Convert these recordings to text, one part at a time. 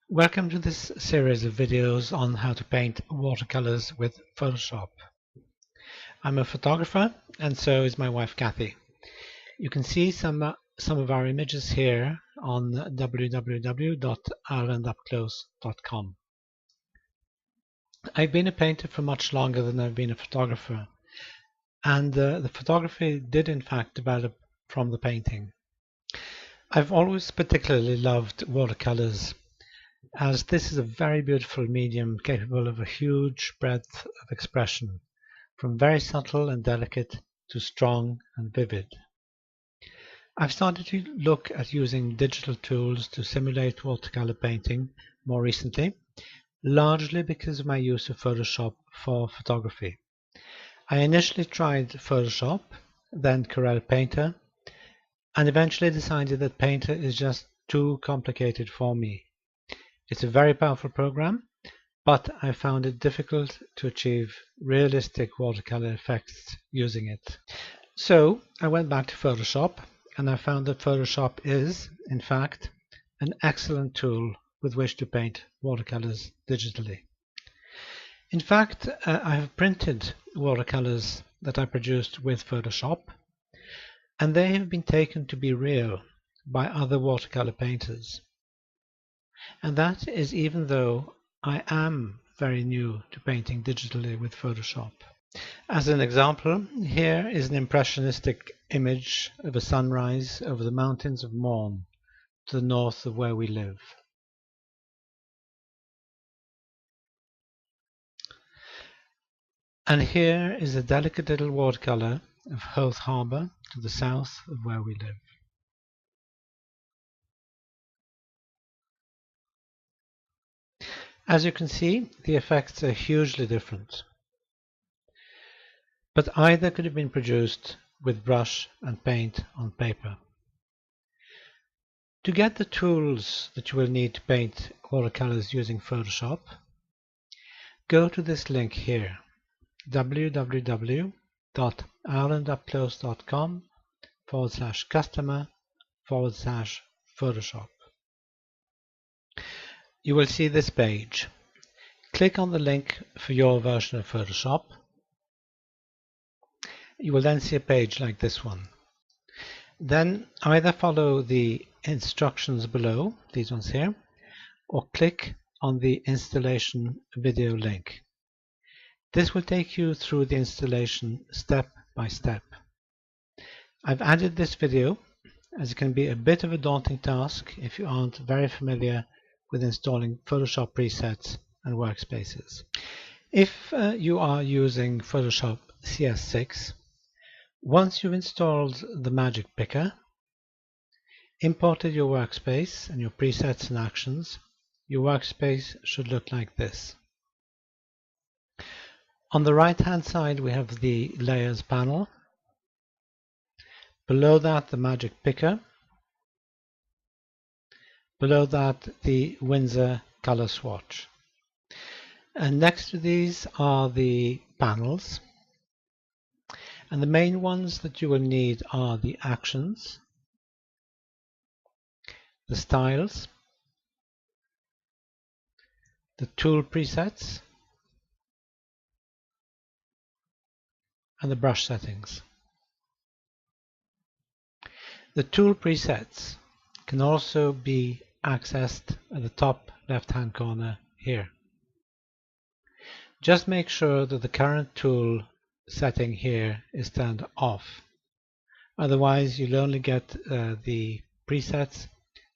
Welcome to this series of videos on how to paint watercolors with Photoshop. I'm a photographer and so is my wife Kathy. You can see some of our images here on www.irelandupclose.com. I've been a painter for much longer than I've been a photographer, and the photography did in fact develop from the painting. I've always particularly loved watercolors, as this is a very beautiful medium capable of a huge breadth of expression, from very subtle and delicate to strong and vivid. I've started to look at using digital tools to simulate watercolor painting more recently, largely because of my use of Photoshop for photography. I initially tried Photoshop, then Corel Painter, and eventually decided that Painter is just too complicated for me. It's a very powerful program, but I found it difficult to achieve realistic watercolor effects using it. So I went back to Photoshop, and I found that Photoshop is, in fact, an excellent tool with which to paint watercolors digitally. In fact, I have printed watercolors that I produced with Photoshop, and they have been taken to be real by other watercolor painters. And that is even though I am very new to painting digitally with Photoshop. As an example, here is an impressionistic image of a sunrise over the mountains of Morn to the north of where we live. And here is a delicate little watercolor of Hoth Harbour to the south of where we live. As you can see, the effects are hugely different, but either could have been produced with brush and paint on paper. To get the tools that you will need to paint watercolors using Photoshop, go to this link here, www.irelandupclose.com/customer/Photoshop. You will see this page. Click on the link for your version of Photoshop. You will then see a page like this one. Then either follow the instructions below, these ones here, or click on the installation video link. This will take you through the installation step by step. I've added this video as it can be a bit of a daunting task if you aren't very familiar with installing Photoshop presets and workspaces. If you are using Photoshop CS6, once you've installed the Magic Picker, imported your workspace and your presets and actions, your workspace should look like this. On the right hand side we have the Layers panel. Below that the Magic Picker. Below that the Windsor color swatch. And next to these are the panels. And the main ones that you will need are the actions, the styles, the tool presets, and the brush settings. The tool presets can also be accessed at the top left-hand corner here. Just make sure that the current tool setting here is turned off. Otherwise, you'll only get the presets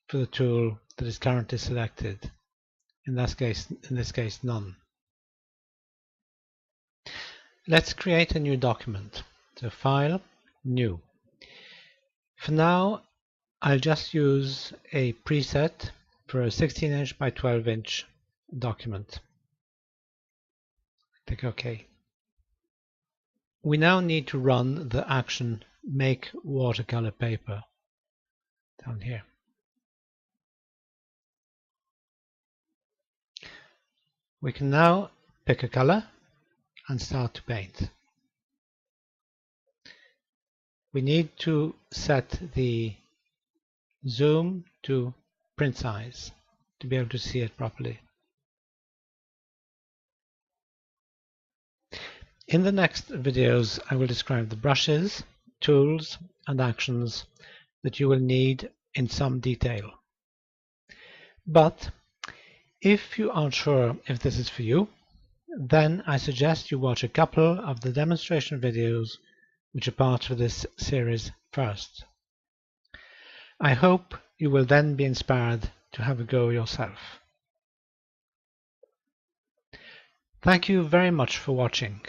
for the tool that is currently selected. In this case, none. Let's create a new document. So File, New. For now, I'll just use a preset for a 16" by 12" document. Click OK. We now need to run the action Make Watercolor Paper down here. We can now pick a color and start to paint. We need to set the zoom to print size. to be able to see it properly. In the next videos, I will describe the brushes, tools, and actions that you will need in some detail. But if you aren't sure if this is for you, then I suggest you watch a couple of the demonstration videos which are part of this series first. I hope you will then be inspired to have a go yourself. Thank you very much for watching.